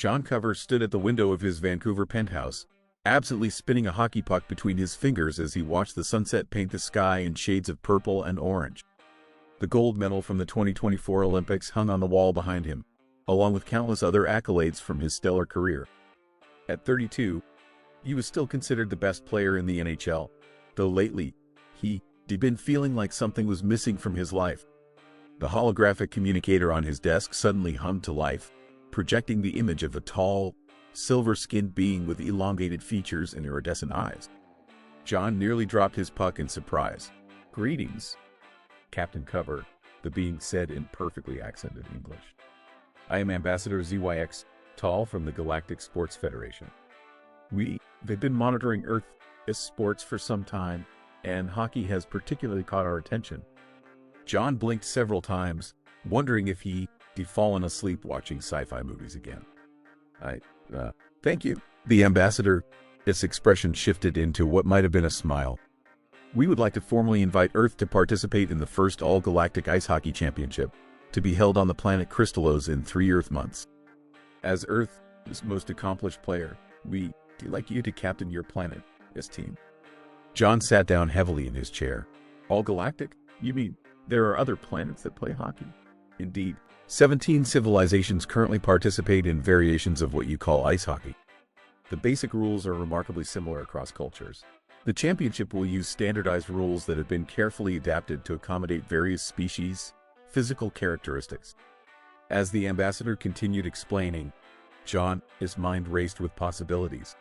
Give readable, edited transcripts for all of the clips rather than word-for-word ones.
John Cover stood at the window of his Vancouver penthouse, absently spinning a hockey puck between his fingers as he watched the sunset paint the sky in shades of purple and orange. The gold medal from the 2024 Olympics hung on the wall behind him, along with countless other accolades from his stellar career. At 32, he was still considered the best player in the NHL, though lately, he'd been feeling like something was missing from his life. The holographic communicator on his desk suddenly hummed to life, projecting the image of a tall, silver-skinned being with elongated features and iridescent eyes. John nearly dropped his puck in surprise. "Greetings, Captain Cover," the being said in perfectly accented English. "I am Ambassador ZYX Tall from the Galactic Sports Federation. They've been monitoring Earth sports for some time, and hockey has particularly caught our attention." John blinked several times, wondering if he'd fallen asleep watching sci-fi movies again. Thank you." The ambassador's expression shifted into what might have been a smile. "We would like to formally invite Earth to participate in the first all-galactic ice hockey championship, to be held on the planet Crystallos in 3 Earth months. As Earth's most accomplished player, we'd like you to captain your planet's team." John sat down heavily in his chair. "All galactic? You mean there are other planets that play hockey?" "Indeed. 17 civilizations currently participate in variations of what you call ice hockey. The basic rules are remarkably similar across cultures. The championship will use standardized rules that have been carefully adapted to accommodate various species' physical characteristics." As the ambassador continued explaining, John's mind raced with possibilities.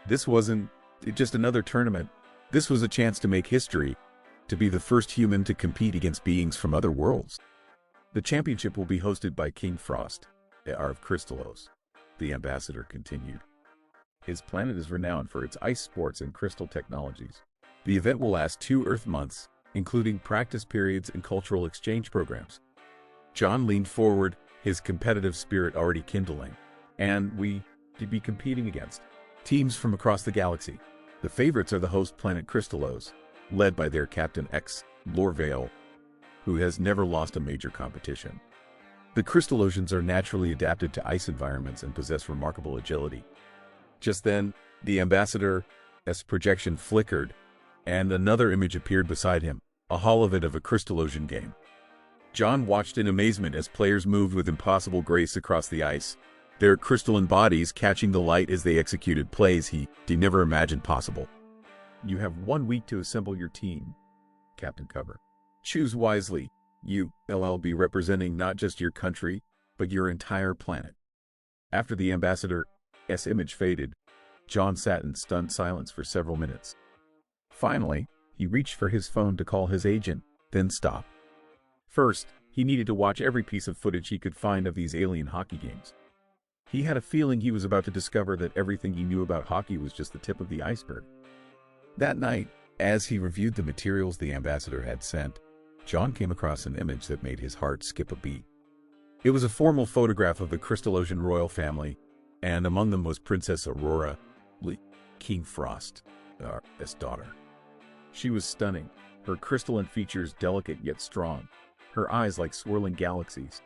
This wasn't just another tournament. This was a chance to make history, to be the first human to compete against beings from other worlds. "The championship will be hosted by King Frost, of Crystallos," the ambassador continued. "His planet is renowned for its ice sports and crystal technologies. The event will last 2 Earth months, including practice periods and cultural exchange programs." John leaned forward, his competitive spirit already kindling. "And we'd be competing against teams from across the galaxy. The favorites are the host planet Crystallos, led by their captain Lorvale, who has never lost a major competition. The Crystallosians are naturally adapted to ice environments and possess remarkable agility." Just then, the ambassador's projection flickered, and another image appeared beside him, a holovid of a Crystallosian game. John watched in amazement as players moved with impossible grace across the ice, their crystalline bodies catching the light as they executed plays he'd never imagined possible. "You have 1 week to assemble your team, Captain Cover. Choose wisely. You'll be representing not just your country, but your entire planet." After the ambassador's image faded, John sat in stunned silence for several minutes. Finally, he reached for his phone to call his agent, then stopped. First, he needed to watch every piece of footage he could find of these alien hockey games. He had a feeling he was about to discover that everything he knew about hockey was just the tip of the iceberg. That night, as he reviewed the materials the ambassador had sent, John came across an image that made his heart skip a beat. It was a formal photograph of the Crystallosian royal family, and among them was Princess Aurora, King Frost's daughter. She was stunning, her crystalline features delicate yet strong, her eyes like swirling galaxies.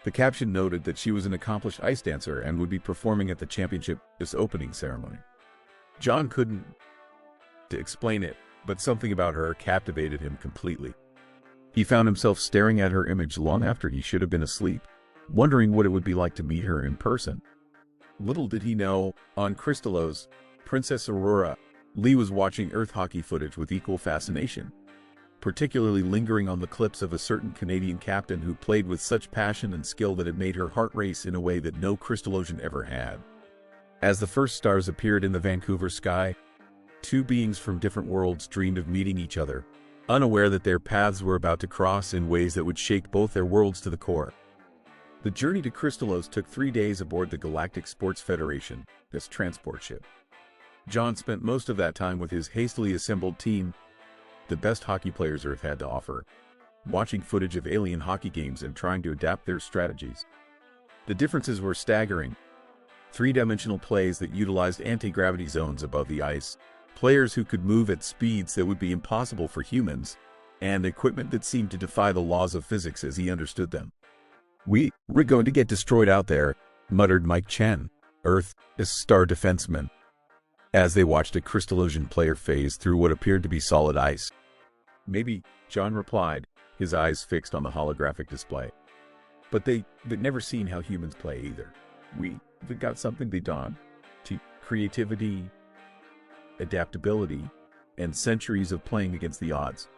The caption noted that she was an accomplished ice dancer and would be performing at the championship's opening ceremony. John couldn't explain it, but something about her captivated him completely. He found himself staring at her image long after he should have been asleep, wondering what it would be like to meet her in person. Little did he know, on Crystallos, Princess Aurora, Lee was watching Earth hockey footage with equal fascination, particularly lingering on the clips of a certain Canadian captain who played with such passion and skill that it made her heart race in a way that no Crystallosian ever had. As the first stars appeared in the Vancouver sky, 2 beings from different worlds dreamed of meeting each other, unaware that their paths were about to cross in ways that would shake both their worlds to the core. The journey to Crystallos took 3 days aboard the Galactic Sports Federation, this transport ship. John spent most of that time with his hastily assembled team, the best hockey players Earth had to offer, watching footage of alien hockey games and trying to adapt their strategies. The differences were staggering. 3-dimensional plays that utilized anti-gravity zones above the ice, players who could move at speeds that would be impossible for humans, and equipment that seemed to defy the laws of physics as he understood them. "We're going to get destroyed out there," muttered Mike Chen, Earth, a star defenseman, as they watched a Crystalosion player phase through what appeared to be solid ice. Maybe, John replied, his eyes fixed on the holographic display. But they've never seen how humans play either. We've got something they don't. Creativity, adaptability, and centuries of playing against the odds.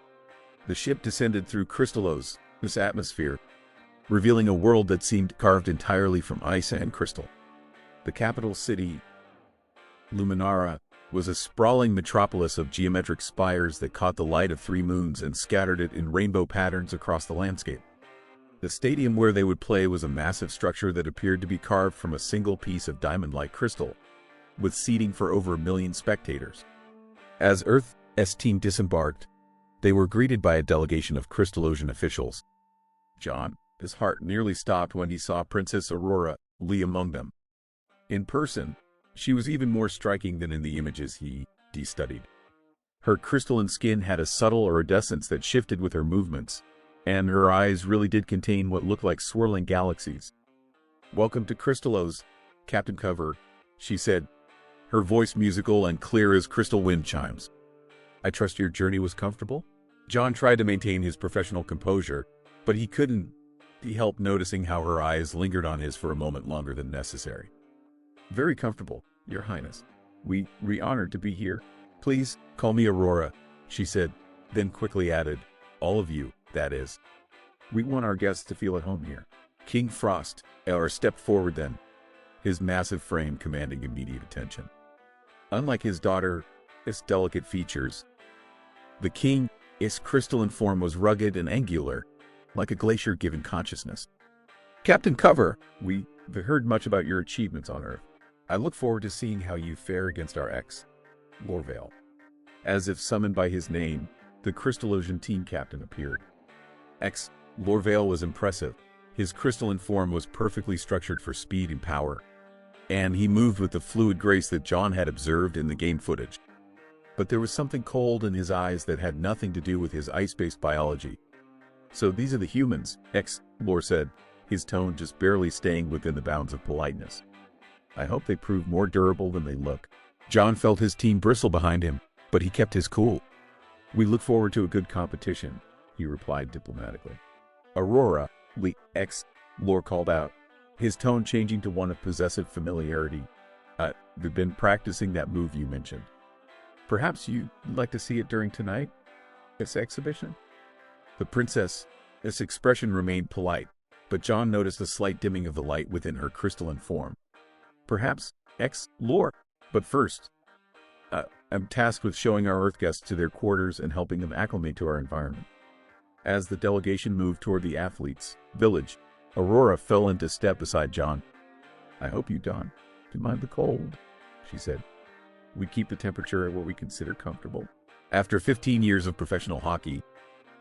The ship descended through Crystallo's atmosphere, revealing a world that seemed carved entirely from ice and crystal. The capital city, Luminara, was a sprawling metropolis of geometric spires that caught the light of 3 moons and scattered it in rainbow patterns across the landscape. The stadium where they would play was a massive structure that appeared to be carved from a single piece of diamond-like crystal, with seating for over 1 million spectators. As Earth's team disembarked, they were greeted by a delegation of Crystalosion officials. His heart nearly stopped when he saw Princess Aurora Lee among them. In person, she was even more striking than in the images he studied. Her crystalline skin had a subtle iridescence that shifted with her movements, and her eyes really did contain what looked like swirling galaxies. "Welcome to Crystallo's, Captain Cover," she said, her voice musical and clear as crystal wind chimes. "I trust your journey was comfortable?" John tried to maintain his professional composure, but he couldn't help noticing how her eyes lingered on his for a moment longer than necessary. "Very comfortable, Your Highness. We're honored to be here. Please call me Aurora," she said, then quickly added, "All of you, that is. We want our guests to feel at home here." King Frost stepped forward then, his massive frame commanding immediate attention. Unlike his daughter's delicate features, the king's crystalline form was rugged and angular, like a glacier given consciousness. "Captain Cover, we've heard much about your achievements on Earth. I look forward to seeing how you fare against our Lorvale." As if summoned by his name, the Crystalosion team captain appeared. Lorvale was impressive. His crystalline form was perfectly structured for speed and power, and he moved with the fluid grace that John had observed in the game footage. But there was something cold in his eyes that had nothing to do with his ice-based biology. "So these are the humans," Lor said, his tone just barely staying within the bounds of politeness. "I hope they prove more durable than they look." John felt his team bristle behind him, but he kept his cool. "We look forward to a good competition," he replied diplomatically. "Aurora Lee," Lor called out, his tone changing to one of possessive familiarity. "We've been practicing that move you mentioned. Perhaps you'd like to see it during tonight's exhibition?" The princess's expression remained polite, but John noticed a slight dimming of the light within her crystalline form. "Perhaps, Lor, but first, I'm tasked with showing our Earth guests to their quarters and helping them acclimate to our environment." As the delegation moved toward the athletes' village, Aurora fell into step beside John. "I hope you don't mind the cold," she said. "We keep the temperature at what we consider comfortable." "After 15 years of professional hockey,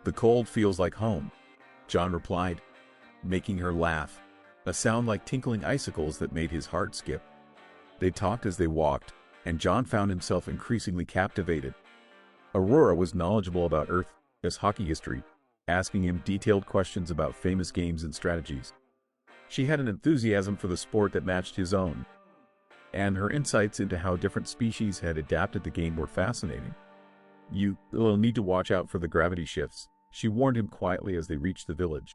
the cold feels like home," John replied, making her laugh, a sound like tinkling icicles that made his heart skip. They talked as they walked, and John found himself increasingly captivated. Aurora was knowledgeable about Earth's hockey history, asking him detailed questions about famous games and strategies. She had an enthusiasm for the sport that matched his own, and her insights into how different species had adapted the game were fascinating. "You will need to watch out for the gravity shifts," she warned him quietly as they reached the village.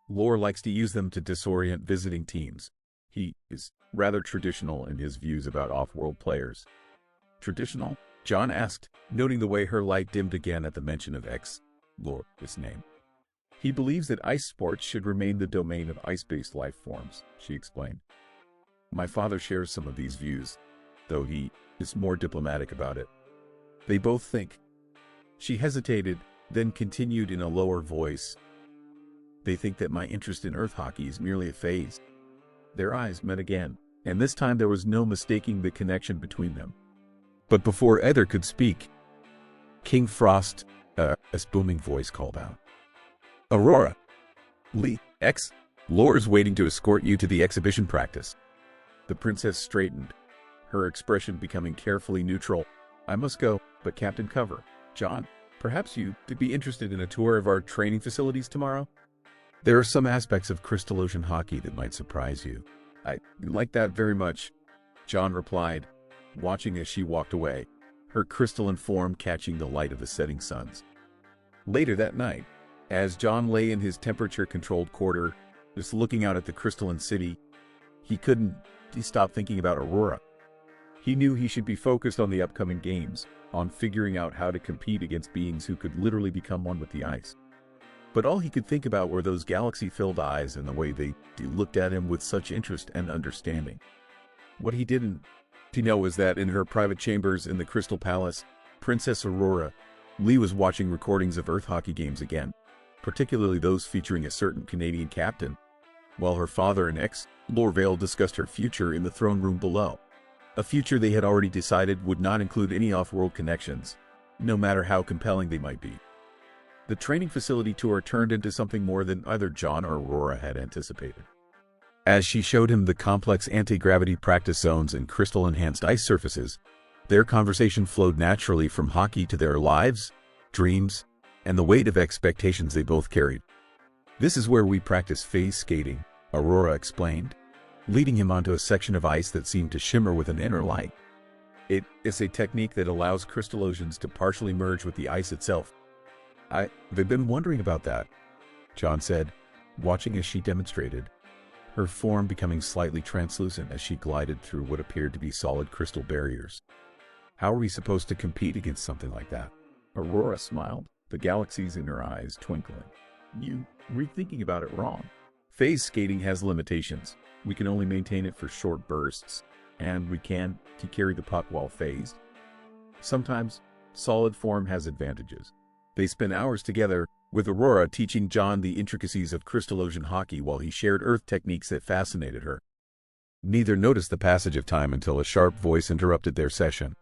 Lor likes to use them to disorient visiting teams. He is rather traditional in his views about off-world players. "Traditional?" John asked, noting the way her light dimmed again at the mention of Lor's name. "He believes that ice sports should remain the domain of ice-based life forms," she explained. "My father shares some of these views, though he is more diplomatic about it. They both think." She hesitated, then continued in a lower voice. "They think that my interest in Earth hockey is merely a phase." Their eyes met again, and this time there was no mistaking the connection between them. But before either could speak, King Frost, a booming voice called out, "Aurora Lee, Lor's waiting to escort you to the exhibition practice." The princess straightened, her expression becoming carefully neutral. "I must go, but Captain Cover, John, perhaps you'd be interested in a tour of our training facilities tomorrow? There are some aspects of Crystalosion hockey that might surprise you." I like that very much, John replied, watching as she walked away, her crystalline form catching the light of the setting suns. Later that night, as John lay in his temperature-controlled quarter, just looking out at the crystalline city, he couldn't stop thinking about Aurora. He knew he should be focused on the upcoming games, on figuring out how to compete against beings who could literally become one with the ice. But all he could think about were those galaxy-filled eyes and the way they looked at him with such interest and understanding. What he didn't know was that in her private chambers in the Crystal Palace, Princess Aurora Lee was watching recordings of Earth hockey games again, particularly those featuring a certain Canadian captain, while her father and ex-Lord Vale discussed her future in the throne room below. A future they had already decided would not include any off-world connections, no matter how compelling they might be. The training facility tour turned into something more than either John or Aurora had anticipated. As she showed him the complex anti-gravity practice zones and crystal-enhanced ice surfaces, their conversation flowed naturally from hockey to their lives, dreams, and the weight of expectations they both carried. "This is where we practice phase skating," Aurora explained, leading him onto a section of ice that seemed to shimmer with an inner light. "It is a technique that allows crystalloceans to partially merge with the ice itself." I've been wondering about that," John said, watching as she demonstrated, her form becoming slightly translucent as she glided through what appeared to be solid crystal barriers. "How are we supposed to compete against something like that?" Aurora smiled, the galaxies in her eyes twinkling. "You were thinking about it wrong. Phase skating has limitations. We can only maintain it for short bursts, and we can carry the puck while phased. Sometimes, solid form has advantages." They spent hours together, with Aurora teaching John the intricacies of crystallocean hockey while he shared Earth techniques that fascinated her. Neither noticed the passage of time until a sharp voice interrupted their session.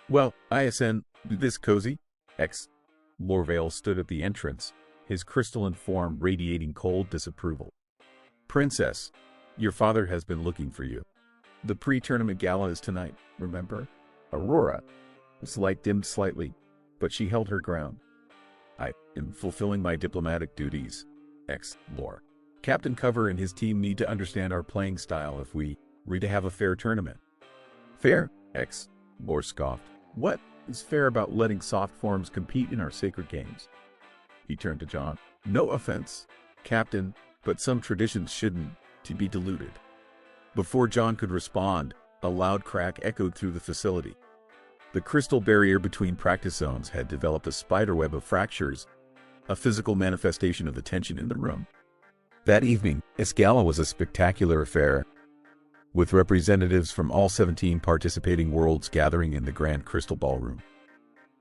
"Well, ISN, this cozy?" Lord Vale stood at the entrance, his crystalline form radiating cold disapproval. "Princess, your father has been looking for you. The pre-tournament gala is tonight, remember?" Aurора's light dimmed slightly, but she held her ground. "I am fulfilling my diplomatic duties, Lord. Captain Cover and his team need to understand our playing style if we are to have a fair tournament." "Fair?" Lord scoffed. "What is fair about letting soft forms compete in our sacred games?" He turned to John. "No offense, Captain, but some traditions shouldn't be diluted." Before John could respond, a loud crack echoed through the facility. The crystal barrier between practice zones had developed a spiderweb of fractures, a physical manifestation of the tension in the room. That evening, this gala was a spectacular affair, with representatives from all 17 participating worlds gathering in the Grand Crystal Ballroom.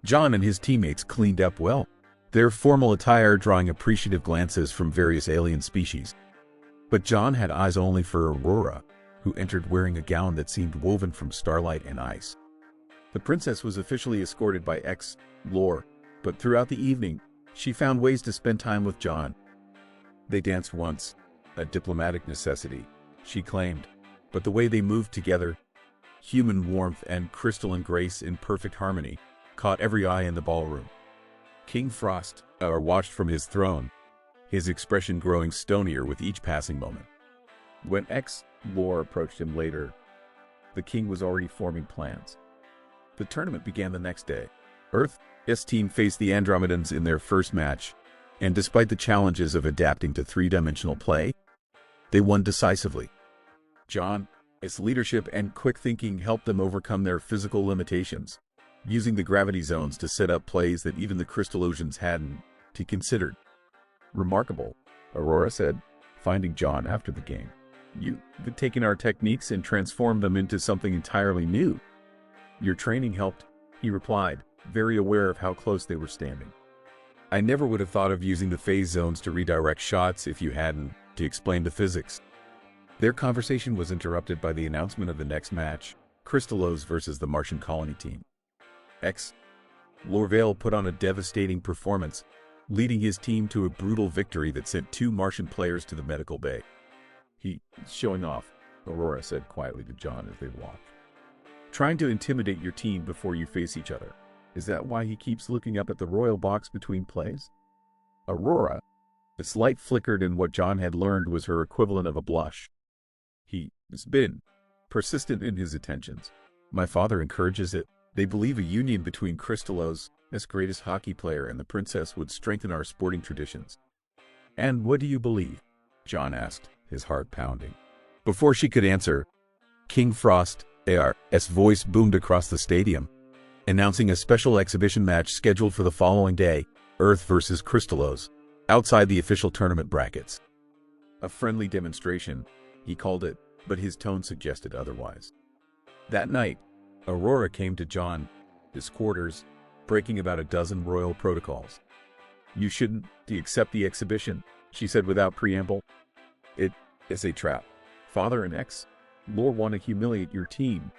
John and his teammates cleaned up well, their formal attire drawing appreciative glances from various alien species. But John had eyes only for Aurora, who entered wearing a gown that seemed woven from starlight and ice. The princess was officially escorted by Lord, but throughout the evening, she found ways to spend time with John. They danced once, a diplomatic necessity, she claimed, but the way they moved together, human warmth and crystalline grace in perfect harmony, caught every eye in the ballroom. King Frost watched from his throne, his expression growing stonier with each passing moment. When Lord approached him later, the king was already forming plans. The tournament began the next day. Earth's team faced the Andromedans in their first match, and despite the challenges of adapting to three-dimensional play, they won decisively. John's leadership and quick thinking helped them overcome their physical limitations, using the gravity zones to set up plays that even the crystalloceans hadn't considered. "Remarkable," Aurora said, finding John after the game. "You've taken our techniques and transformed them into something entirely new." "Your training helped," he replied, very aware of how close they were standing. "I never would have thought of using the phase zones to redirect shots if you hadn't explained the physics." Their conversation was interrupted by the announcement of the next match, Crystallos versus the Martian colony team. Lord Vale put on a devastating performance, leading his team to a brutal victory that sent 2 Martian players to the medical bay. "He's showing off," Aurora said quietly to John as they walked. "Trying to intimidate your team before you face each other. Is that why he keeps looking up at the royal box between plays?" Aurora, the light flickered, and what John had learned was her equivalent of a blush. He has been persistent in his attentions. My father encourages it. They believe a union between Crystallos, as greatest hockey player, and the princess would strengthen our sporting traditions. And what do you believe? John asked, his heart pounding. Before she could answer, King Frost, AR's voice boomed across the stadium, announcing a special exhibition match scheduled for the following day, Earth versus Crystallos, outside the official tournament brackets. A friendly demonstration, he called it, but his tone suggested otherwise. That night, Aurora came to John's quarters, breaking about a dozen royal protocols. You shouldn't accept the exhibition, she said without preamble. It is a trap. Father and Lord want to humiliate your team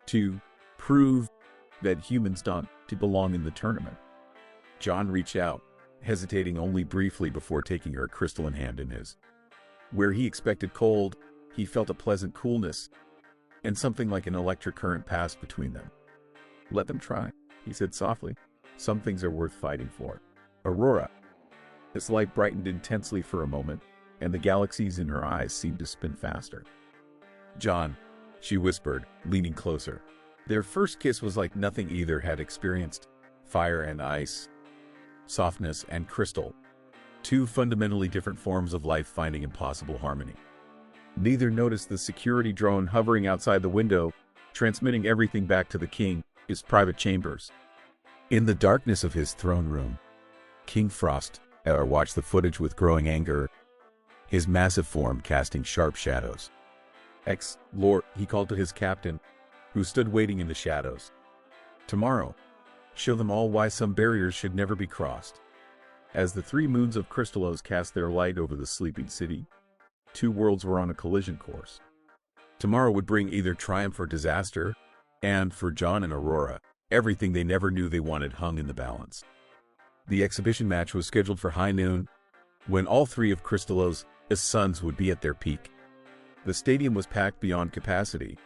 to prove that humans don't belong in the tournament. John reached out, hesitating only briefly before taking her crystalline hand in his. Where he expected cold, he felt a pleasant coolness, and something like an electric current passed between them. Let them try, he said softly. Some things are worth fighting for. Aurora. His light brightened intensely for a moment, and the galaxies in her eyes seemed to spin faster. John, she whispered, leaning closer. Their first kiss was like nothing either had experienced. Fire and ice, softness and crystal. Two fundamentally different forms of life finding impossible harmony. Neither noticed the security drone hovering outside the window, transmitting everything back to the king, his private chambers. In the darkness of his throne room, King Frost watched the footage with growing anger, his massive form casting sharp shadows. Lord, he called to his captain, who stood waiting in the shadows. Tomorrow, show them all why some barriers should never be crossed. As the three moons of Crystallos cast their light over the sleeping city, two worlds were on a collision course. Tomorrow would bring either triumph or disaster, and for John and Aurora, everything they never knew they wanted hung in the balance. The exhibition match was scheduled for high noon, when all three of Crystallos' sons would be at their peak. The stadium was packed beyond capacity,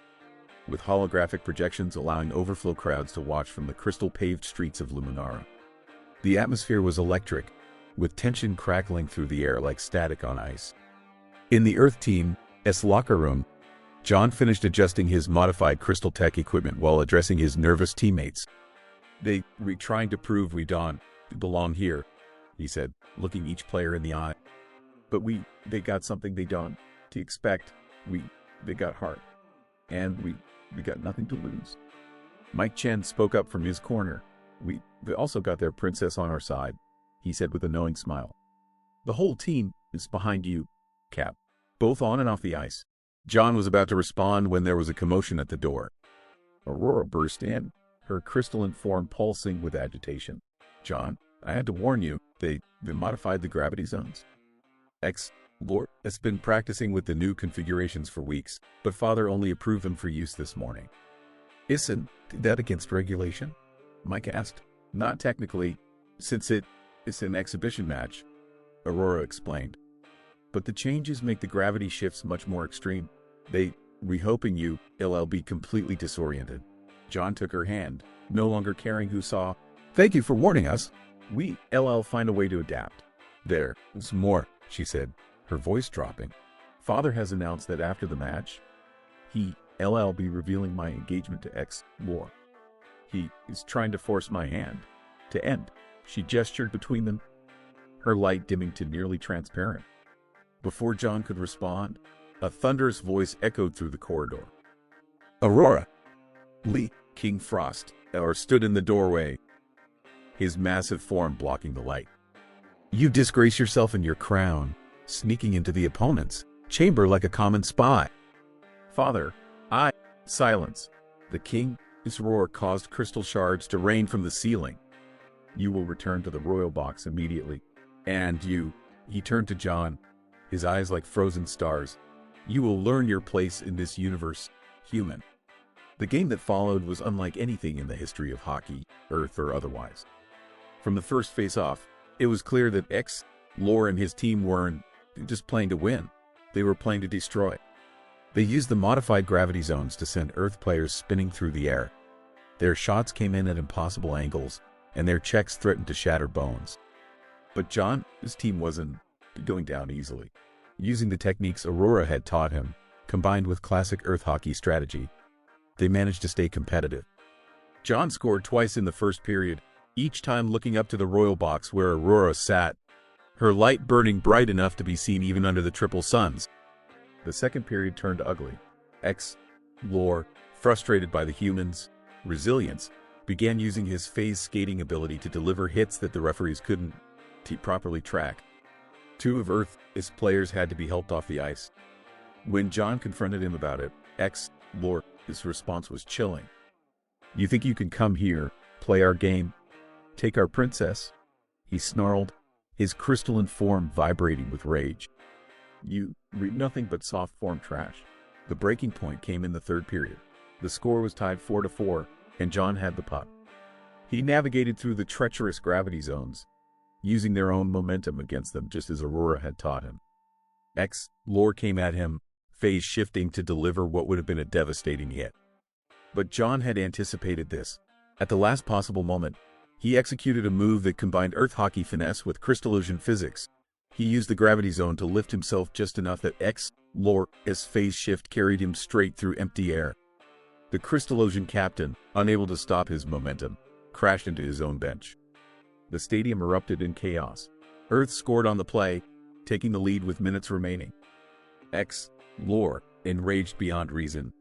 with holographic projections allowing overflow crowds to watch from the crystal-paved streets of Luminara. The atmosphere was electric, with tension crackling through the air like static on ice. In the Earth team's locker room, John finished adjusting his modified crystal tech equipment while addressing his nervous teammates. They were trying to prove we don't belong here, he said, looking each player in the eye. But they got something they don't expect. They got heart. And we got nothing to lose. Mike Chen spoke up from his corner. We also got their princess on our side, he said with a knowing smile. The whole team is behind you, Cap, both on and off the ice. John was about to respond when there was a commotion at the door. Aurora burst in, her crystalline form pulsing with agitation. John, I had to warn you, they modified the gravity zones. Lord has been practicing with the new configurations for weeks, but Father only approved them for use this morning. Isn't that against regulation? Mike asked. Not technically, since it's an exhibition match, Aurora explained. But the changes make the gravity shifts much more extreme. We're hoping you'll be completely disoriented. John took her hand, no longer caring who saw. Thank you for warning us. We'll find a way to adapt. There's more, she said, her voice dropping. Father has announced that after the match, he'll be revealing my engagement to Lord. He is trying to force my hand to end. She gestured between them, her light dimming to nearly transparent. Before John could respond, a thunderous voice echoed through the corridor. Aurora! King Frost stood in the doorway, his massive form blocking the light. You disgrace yourself and your crown, sneaking into the opponent's chamber like a common spy. Father, silence. The king's roar caused crystal shards to rain from the ceiling. You will return to the royal box immediately. And he turned to John, his eyes like frozen stars. You will learn your place in this universe, human. The game that followed was unlike anything in the history of hockey, Earth or otherwise. From the first face-off, it was clear that Lore and his team weren't just playing to win. They were playing to destroy. They used the modified gravity zones to send Earth players spinning through the air. Their shots came in at impossible angles, and their checks threatened to shatter bones. But John's team wasn't going down easily. Using the techniques Aurora had taught him, combined with classic Earth hockey strategy, they managed to stay competitive. John scored twice in the first period, each time looking up to the royal box where Aurora sat, her light burning bright enough to be seen even under the triple suns. The second period turned ugly. Lore, frustrated by the humans' resilience, began using his phase skating ability to deliver hits that the referees couldn't properly track. Two of Earth's players had to be helped off the ice. When John confronted him about it, Lore, his response was chilling. "You think you can come here, play our game, take our princess?" he snarled, his crystalline form vibrating with rage. "You read nothing but soft form trash." The breaking point came in the third period. The score was tied 4-4, and John had the puck. He navigated through the treacherous gravity zones, using their own momentum against them just as Aurora had taught him. Lore came at him, phase shifting to deliver what would have been a devastating hit. But John had anticipated this. At the last possible moment, he executed a move that combined Earth hockey finesse with crystallosion physics. He used the gravity zone to lift himself just enough that Lore's phase shift carried him straight through empty air. The crystallosion captain, unable to stop his momentum, crashed into his own bench. The stadium erupted in chaos. Earth scored on the play, taking the lead with minutes remaining. Lore, enraged beyond reason,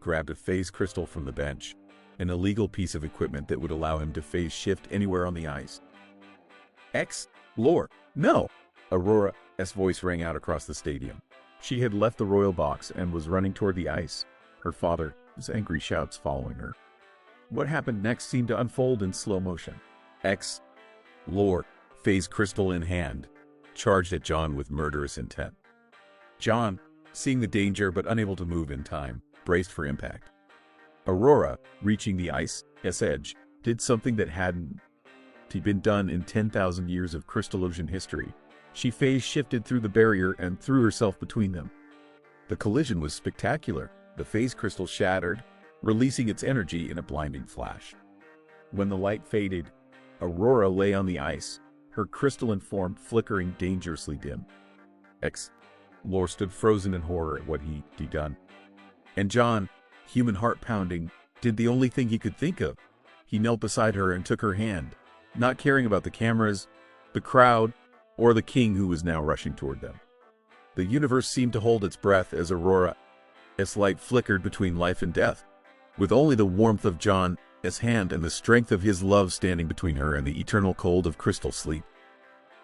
grabbed a phase crystal from the bench, an illegal piece of equipment that would allow him to phase shift anywhere on the ice. Lore, no! Aurora's voice rang out across the stadium. She had left the royal box and was running toward the ice, her father's angry shouts following her. What happened next seemed to unfold in slow motion. Lore, phase crystal in hand, charged at John with murderous intent. John, seeing the danger but unable to move in time, braced for impact. Aurora, reaching the ice's edge, did something that hadn't been done in 10,000 years of crystallosion history. She phase shifted through the barrier and threw herself between them. The collision was spectacular. The phase crystal shattered, releasing its energy in a blinding flash. When the light faded, Aurora lay on the ice, her crystalline form flickering dangerously dim. Lore stood frozen in horror at what he'd done. And John, human heart pounding, did the only thing he could think of. He knelt beside her and took her hand, not caring about the cameras, the crowd, or the king who was now rushing toward them. The universe seemed to hold its breath as Aurora's light flickered between life and death, with only the warmth of John's hand and the strength of his love standing between her and the eternal cold of crystal sleep.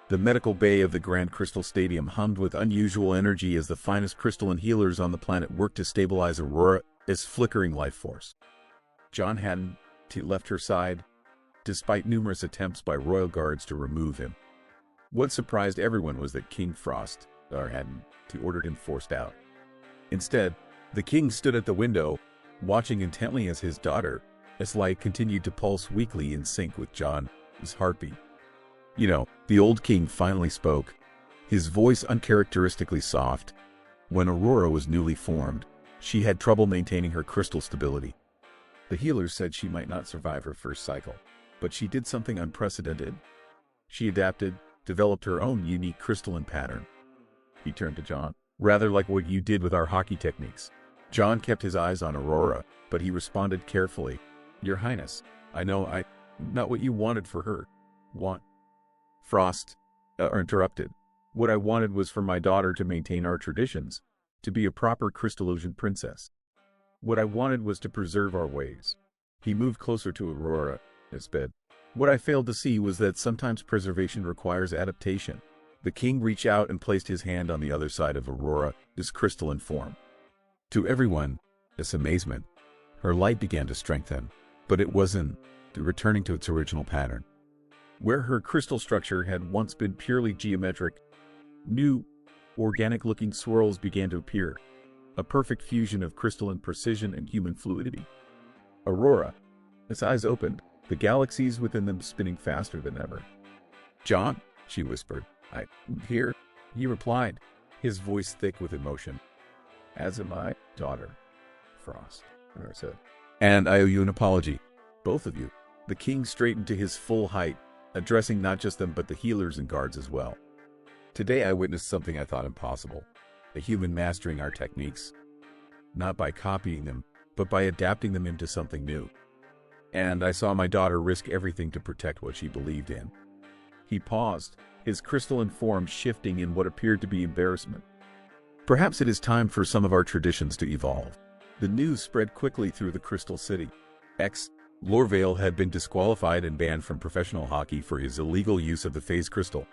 The medical bay of the Grand Crystal Stadium hummed with unusual energy as the finest crystalline healers on the planet worked to stabilize Aurora's flickering life force. John hadn't left her side, despite numerous attempts by royal guards to remove him. What surprised everyone was that King Frost hadn't ordered him forced out. Instead, the king stood at the window, watching intently as his daughter's light continued to pulse weakly in sync with John's heartbeat. The old king finally spoke, his voice uncharacteristically soft. When Aurora was newly formed, she had trouble maintaining her crystal stability. The healers said she might not survive her first cycle, but she did something unprecedented. She adapted, developed her own unique crystalline pattern. He turned to John. "Rather like what you did with our hockey techniques." John kept his eyes on Aurora, but he responded carefully. "Your Highness, I know not what you wanted for her." Frost interrupted. "What I wanted was for my daughter to maintain our traditions, to be a proper crystallosion princess. What I wanted was to preserve our ways." He moved closer to Aurora's bed. "What I failed to see was that sometimes preservation requires adaptation." The king reached out and placed his hand on the other side of Aurora's crystalline form. To everyone's amazement, her light began to strengthen, but it wasn't returning to its original pattern. Where her crystal structure had once been purely geometric, new, organic-looking swirls began to appear, a perfect fusion of crystalline precision and human fluidity. Aurora's eyes opened, the galaxies within them spinning faster than ever. "John," she whispered. "I'm here," he replied, his voice thick with emotion. "As am I, daughter," Frost said. "And I owe you an apology, both of you." The king straightened to his full height, addressing not just them but the healers and guards as well. "Today I witnessed something I thought impossible, a human mastering our techniques. not by copying them, but by adapting them into something new. And I saw my daughter risk everything to protect what she believed in. He paused, his crystalline form shifting in what appeared to be embarrassment. Perhaps it is time for some of our traditions to evolve. The news spread quickly through the Crystal City. Lorvale had been disqualified and banned from professional hockey for his illegal use of the phase crystal.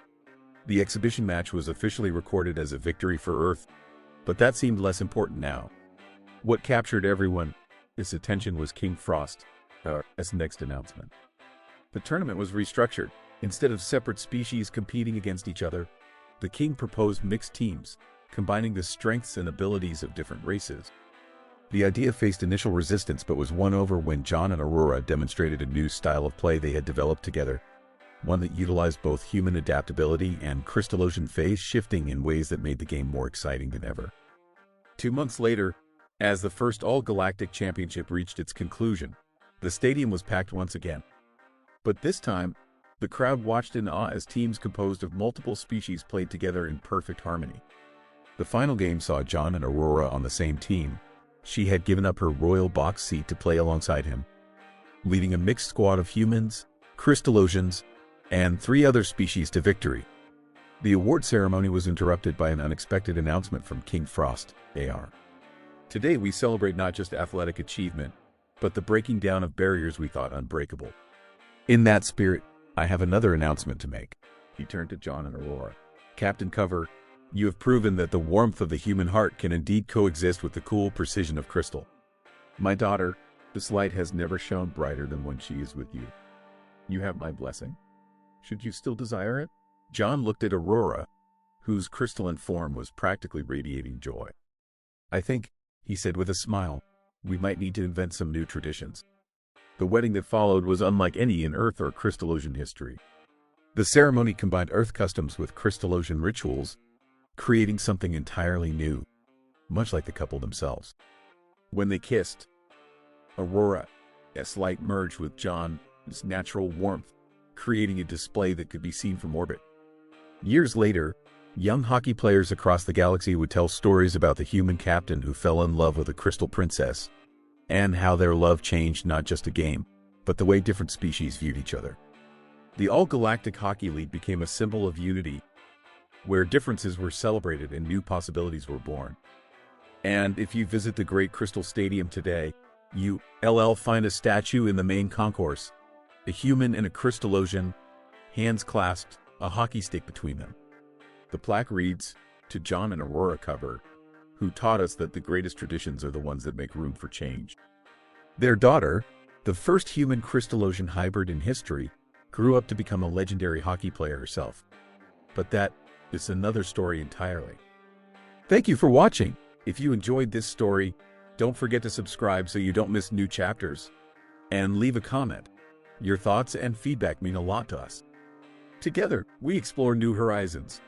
The exhibition match was officially recorded as a victory for Earth, but that seemed less important now. What captured everyone's attention was King Frost's next announcement. The tournament was restructured. Instead of separate species competing against each other, the king proposed mixed teams, combining the strengths and abilities of different races. The idea faced initial resistance but was won over when John and Aurora demonstrated a new style of play they had developed together, one that utilized both human adaptability and crystallization phase shifting in ways that made the game more exciting than ever. 2 months later, as the first All-Galactic Championship reached its conclusion, the stadium was packed once again. But this time, the crowd watched in awe as teams composed of multiple species played together in perfect harmony. The final game saw John and Aurora on the same team. She had given up her royal box seat to play alongside him, leading a mixed squad of humans, crystallosians, and 3 other species to victory. The award ceremony was interrupted by an unexpected announcement from King Frost, AR. Today we celebrate not just athletic achievement, but the breaking down of barriers we thought unbreakable. In that spirit, I have another announcement to make. He turned to John and Aurora. Captain Cover, you have proven that the warmth of the human heart can indeed coexist with the cool precision of crystal. My daughter, this light has never shone brighter than when she is with you. You have my blessing. Should you still desire it? John looked at Aurora, whose crystalline form was practically radiating joy. I think, he said with a smile, we might need to invent some new traditions. The wedding that followed was unlike any in Earth or Crystallosian history. The ceremony combined Earth customs with Crystallosian rituals, creating something entirely new, much like the couple themselves. When they kissed, Aurora's light merged with John's natural warmth, creating a display that could be seen from orbit. Years later, young hockey players across the galaxy would tell stories about the human captain who fell in love with a crystal princess, and how their love changed not just a game, but the way different species viewed each other. The All-Galactic Hockey League became a symbol of unity, where differences were celebrated and new possibilities were born. And if you visit the Great Crystal Stadium today, you'll find a statue in the main concourse, a human and a crystallosian, hands clasped, a hockey stick between them. The plaque reads, "To John and Aurora Cover, who taught us that the greatest traditions are the ones that make room for change." Their daughter, the first human crystallosian hybrid in history, grew up to become a legendary hockey player herself. But that is another story entirely. Thank you for watching. If you enjoyed this story, don't forget to subscribe so you don't miss new chapters. And leave a comment. Your thoughts and feedback mean a lot to us. Together, we explore new horizons.